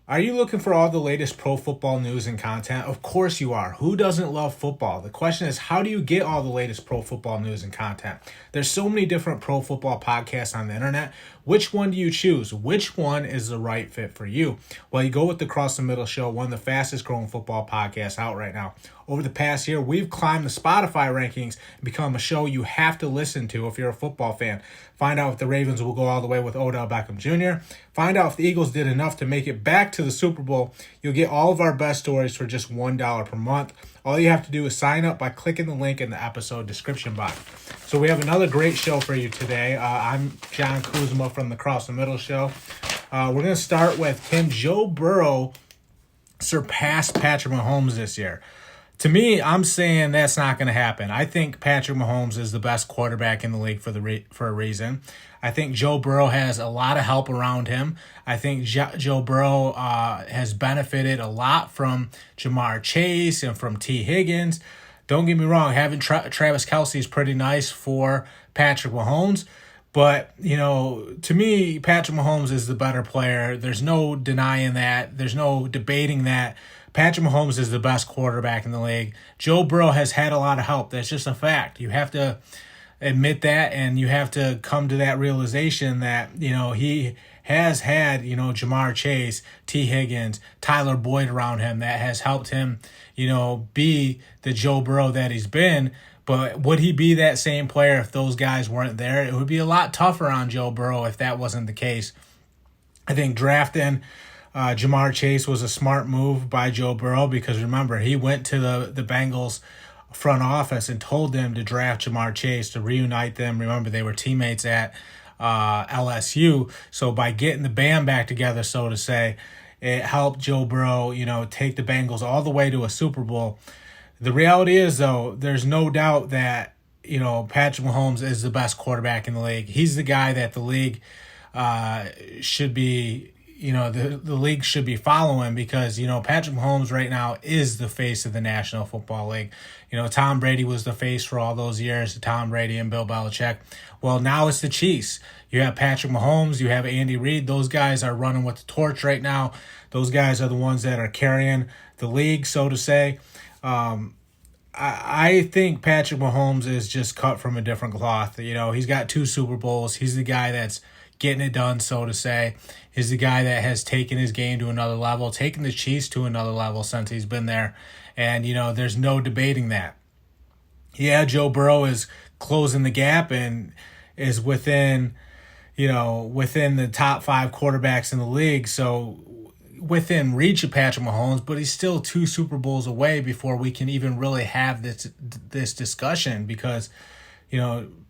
Are you looking for all the latest pro football news and content? Of course you are. Who doesn't love football? The question is, how do you get all the latest pro football news and content? There's so many different pro football podcasts on the internet. Which one do you choose? Which one is the right fit for you? Well, you go with the Across the Middle Show, one of the fastest growing football podcasts out right now. Over the past year, we've climbed the Spotify rankings and become a show you have to listen to if you're a football fan. Find out if the Ravens will go all the way with Odell Beckham Jr. Find out if the Eagles did enough to make it back to the Super Bowl. You'll get all of our best stories for just $1 per month. All you have to do is sign up by clicking the link in the episode description box. So we have another great show for you today. I'm John Kuzma from the Across the Middle Show. We're going to start with, can Joe Burrow surpass Patrick Mahomes this year? To me, I'm saying that's not going to happen. I think Patrick Mahomes is the best quarterback in the league for a reason. I think Joe Burrow has a lot of help around him. I think Joe Burrow has benefited a lot from Jamar Chase and from T. Higgins. Don't get me wrong, having Travis Kelce is pretty nice for Patrick Mahomes. But, to me, Patrick Mahomes is the better player. There's no denying that. There's no debating that. Patrick Mahomes is the best quarterback in the league. Joe Burrow has had a lot of help. That's just a fact. You have to admit that, and you have to come to that realization that, he has had, Jamar Chase, T. Higgins, Tyler Boyd around him that has helped him, be the Joe Burrow that he's been. But would he be that same player if those guys weren't there? It would be a lot tougher on Joe Burrow if that wasn't the case. I think drafting Jamar Chase was a smart move by Joe Burrow because, remember, he went to the Bengals front office and told them to draft Jamar Chase to reunite them. Remember, they were teammates at LSU. So by getting the band back together, so to say, it helped Joe Burrow, take the Bengals all the way to a Super Bowl. The reality is, though, there's no doubt that, Patrick Mahomes is the best quarterback in the league. He's the guy that the league should be, the league should be following because, Patrick Mahomes right now is the face of the National Football League. Tom Brady was the face for all those years, Tom Brady and Bill Belichick. Well, now it's the Chiefs. You have Patrick Mahomes, you have Andy Reid. Those guys are running with the torch right now. Those guys are the ones that are carrying the league, so to say. I think Patrick Mahomes is just cut from a different cloth. He's got 2 Super Bowls. He's the guy that's getting it done, so to say. He's the guy that has taken his game to another level, taken the Chiefs to another level since he's been there. And, there's no debating that. Yeah, Joe Burrow is closing the gap and is within the top 5 quarterbacks in the league. So within reach of Patrick Mahomes, but he's still 2 Super Bowls away before we can even really have this discussion because,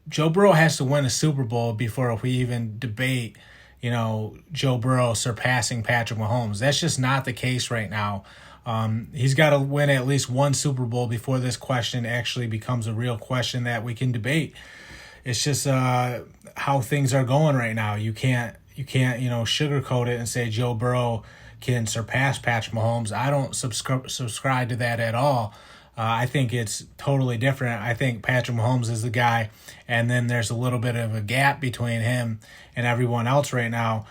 Joe Burrow has to win a Super Bowl before we even debate, Joe Burrow surpassing Patrick Mahomes. That's just not the case right now. He's got to win at least 1 Super Bowl before this question actually becomes a real question that we can debate. It's just how things are going right now. You can't sugarcoat it and say Joe Burrow can surpass Patrick Mahomes. I don't subscribe to that at all. I think it's totally different. I think Patrick Mahomes is the guy, and then there's a little bit of a gap between him and everyone else right now.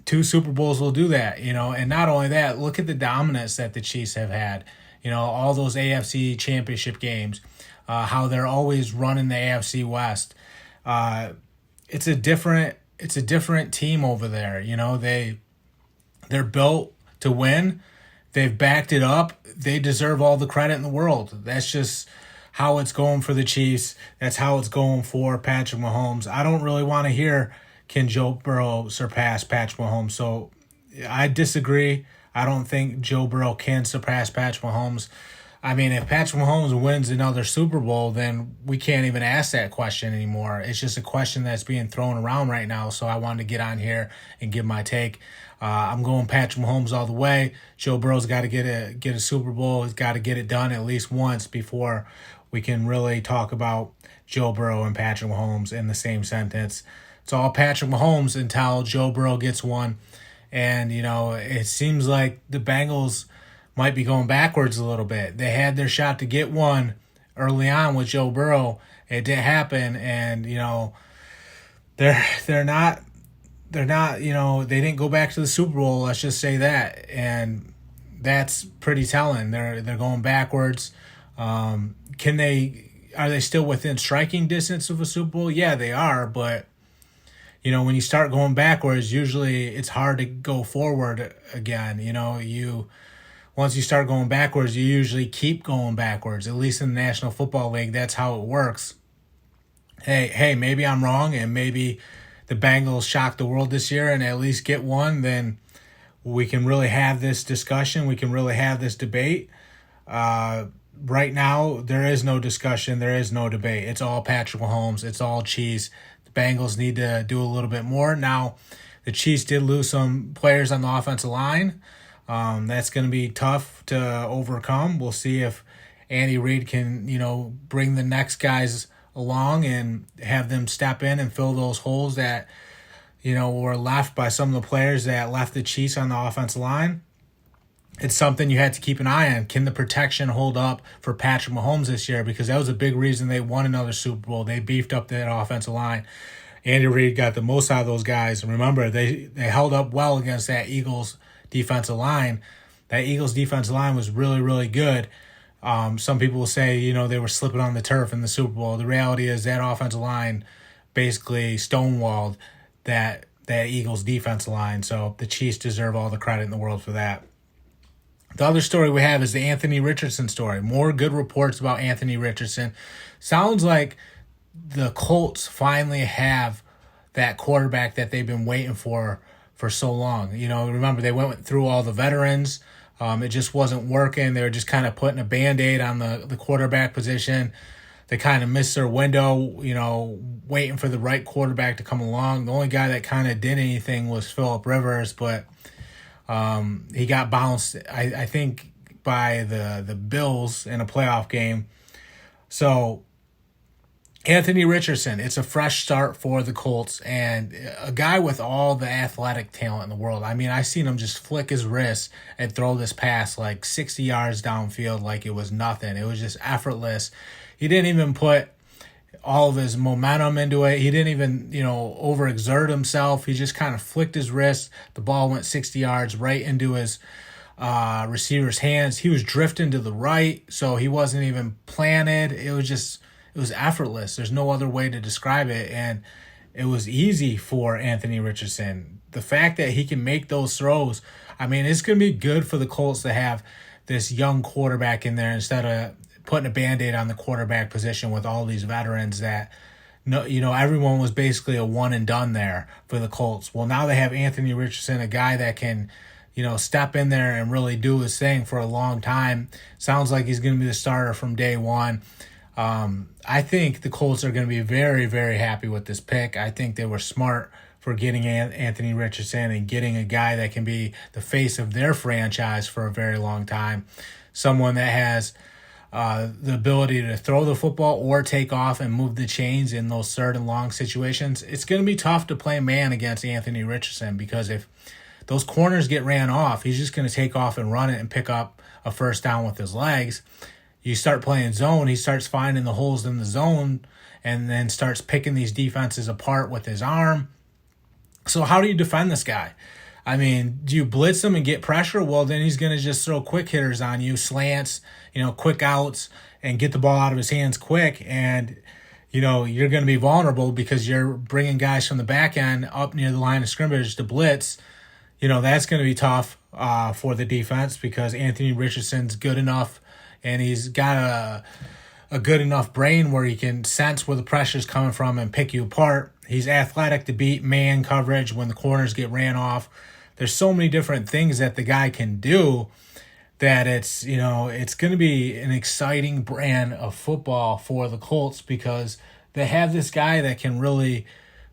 2 Super Bowls will do that, and not only that, look at the dominance that the Chiefs have had. All those AFC championship games, how they're always running the AFC West. It's a different team over there. They're built to win. They've backed it up. They deserve all the credit in the world. That's just how it's going for the Chiefs. That's how it's going for Patrick Mahomes. I don't really want to hear, can Joe Burrow surpass Patrick Mahomes? So I disagree. I don't think Joe Burrow can surpass Patrick Mahomes. I mean, if Patrick Mahomes wins another Super Bowl, then we can't even ask that question anymore. It's just a question that's being thrown around right now, so I wanted to get on here and give my take. I'm going Patrick Mahomes all the way. Joe Burrow's got to get a Super Bowl. He's got to get it done at least once before we can really talk about Joe Burrow and Patrick Mahomes in the same sentence. It's all Patrick Mahomes until Joe Burrow gets one. And, it seems like the Bengals might be going backwards a little bit. They had their shot to get one early on with Joe Burrow. It didn't happen, and they're not they're not, they didn't go back to the Super Bowl. Let's just say that, and that's pretty telling. They're going backwards. Are they still within striking distance of a Super Bowl? Yeah, they are, but when you start going backwards, usually it's hard to go forward again. Once you start going backwards, you usually keep going backwards. At least in the National Football League, that's how it works. Hey, maybe I'm wrong, and maybe the Bengals shock the world this year and at least get one. Then we can really have this discussion. We can really have this debate. Right now, there is no discussion. There is no debate. It's all Patrick Mahomes. It's all Chiefs. The Bengals need to do a little bit more. Now, the Chiefs did lose some players on the offensive line. That's going to be tough to overcome. We'll see if Andy Reid can, bring the next guys along and have them step in and fill those holes that, were left by some of the players that left the Chiefs on the offensive line. It's something you had to keep an eye on. Can the protection hold up for Patrick Mahomes this year? Because that was a big reason they won another Super Bowl. They beefed up that offensive line. Andy Reid got the most out of those guys. And remember, they held up well against that Eagles defensive line. That Eagles defensive line was really, really good. Some people will say, they were slipping on the turf in the Super Bowl. The reality is that offensive line basically stonewalled that Eagles defensive line. So the Chiefs deserve all the credit in the world for that. The other story we have is the Anthony Richardson story. More good reports about Anthony Richardson. Sounds like the Colts finally have that quarterback that they've been waiting for so long. Remember, they went through all the veterans. It just wasn't working. They were just kind of putting a Band-Aid on the quarterback position. They kind of missed their window, waiting for the right quarterback to come along. The only guy that kind of did anything was Phillip Rivers, but he got bounced, I think, by the Bills in a playoff game. So Anthony Richardson, it's a fresh start for the Colts, and a guy with all the athletic talent in the world. I mean, I seen him just flick his wrist and throw this pass like 60 yards downfield like it was nothing. It was just effortless. He didn't even put all of his momentum into it. He didn't even, overexert himself. He just kind of flicked his wrist. The ball went 60 yards right into his receiver's hands. He was drifting to the right, so he wasn't even planted. It was effortless. There's no other way to describe it, and it was easy for Anthony Richardson. The fact that he can make those throws, I mean, it's going to be good for the Colts to have this young quarterback in there instead of putting a Band-Aid on the quarterback position with all these veterans that, everyone was basically a one and done there for the Colts. Well, now they have Anthony Richardson, a guy that can, step in there and really do his thing for a long time. Sounds like he's going to be the starter from day one. I think the Colts are going to be very, very happy with this pick. I think they were smart for getting Anthony Richardson and getting a guy that can be the face of their franchise for a very long time. Someone that has the ability to throw the football or take off and move the chains in those third and long situations. It's going to be tough to play man against Anthony Richardson because if those corners get ran off, he's just going to take off and run it and pick up a first down with his legs. You start playing zone, he starts finding the holes in the zone and then starts picking these defenses apart with his arm. So how do you defend this guy? I mean, do you blitz him and get pressure? Well, then he's going to just throw quick hitters on you, slants, quick outs, and get the ball out of his hands quick. And, you're going to be vulnerable because you're bringing guys from the back end up near the line of scrimmage to blitz. That's going to be tough for the defense because Anthony Richardson's good enough and he's got a good enough brain where he can sense where the pressure's coming from and pick you apart. He's athletic to beat man coverage when the corners get ran off. There's so many different things that the guy can do that it's going to be an exciting brand of football for the Colts because they have this guy that can really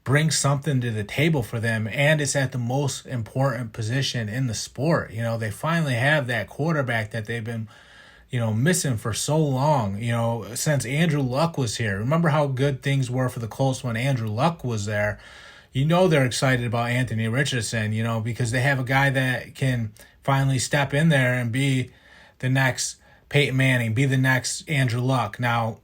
bring something to the table for them, and it's at the most important position in the sport. They finally have that quarterback that they've been missing for so long, since Andrew Luck was here. Remember how good things were for the Colts when Andrew Luck was there. They're excited about Anthony Richardson, because they have a guy that can finally step in there and be the next Peyton Manning, be the next Andrew Luck. Now,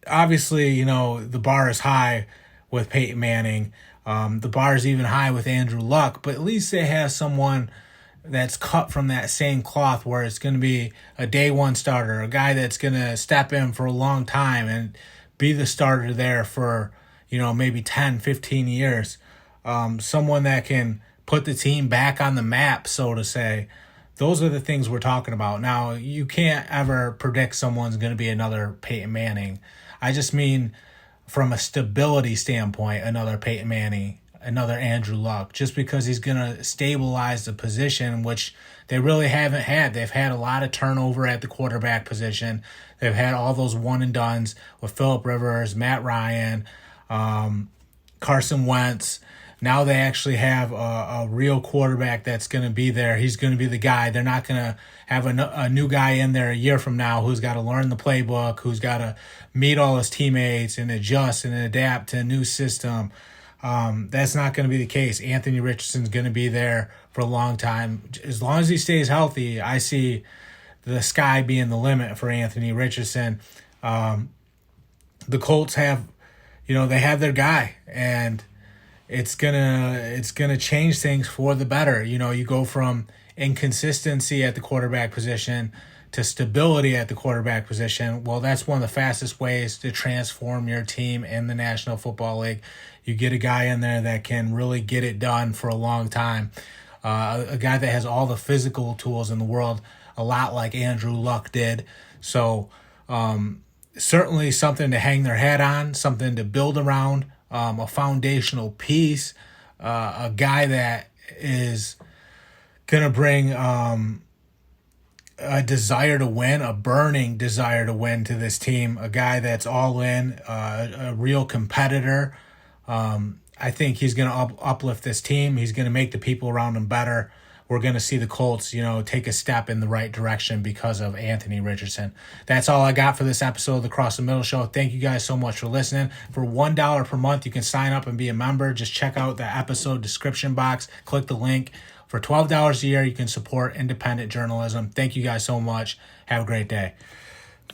obviously, the bar is high with Peyton Manning. The bar is even high with Andrew Luck, but at least they have someone that's cut from that same cloth where it's going to be a day one starter, a guy that's going to step in for a long time and be the starter there for, maybe 10, 15 years. Someone that can put the team back on the map, so to say. Those are the things we're talking about. Now, you can't ever predict someone's going to be another Peyton Manning. I just mean from a stability standpoint, another Peyton Manning, another Andrew Luck, just because he's going to stabilize the position, which they really haven't had. They've had a lot of turnover at the quarterback position. They've had all those one and dones with Phillip Rivers, Matt Ryan, Carson Wentz. Now they actually have a real quarterback that's going to be there. He's going to be the guy. They're not going to have a new guy in there a year from now who's got to learn the playbook, who's got to meet all his teammates and adjust and adapt to a new system. That's not going to be the case. Anthony Richardson's going to be there for a long time. As long as he stays healthy, I see the sky being the limit for Anthony Richardson. The Colts have, they have their guy, and it's gonna change things for the better. You go from inconsistency at the quarterback position to stability at the quarterback position. Well, that's one of the fastest ways to transform your team in the National Football League. You get a guy in there that can really get it done for a long time. A guy that has all the physical tools in the world, a lot like Andrew Luck did. So certainly something to hang their hat on, something to build around, a foundational piece, a guy that is going to bring a desire to win, a burning desire to win to this team, a guy that's all in, a real competitor. I think he's going to uplift this team. He's going to make the people around him better. We're going to see the Colts, take a step in the right direction because of Anthony Richardson. That's all I got for this episode of the Cross the Middle Show. Thank you guys so much for listening. For $1 per month, you can sign up and be a member. Just check out the episode description box. Click the link. For $12 a year, you can support independent journalism. Thank you guys so much. Have a great day.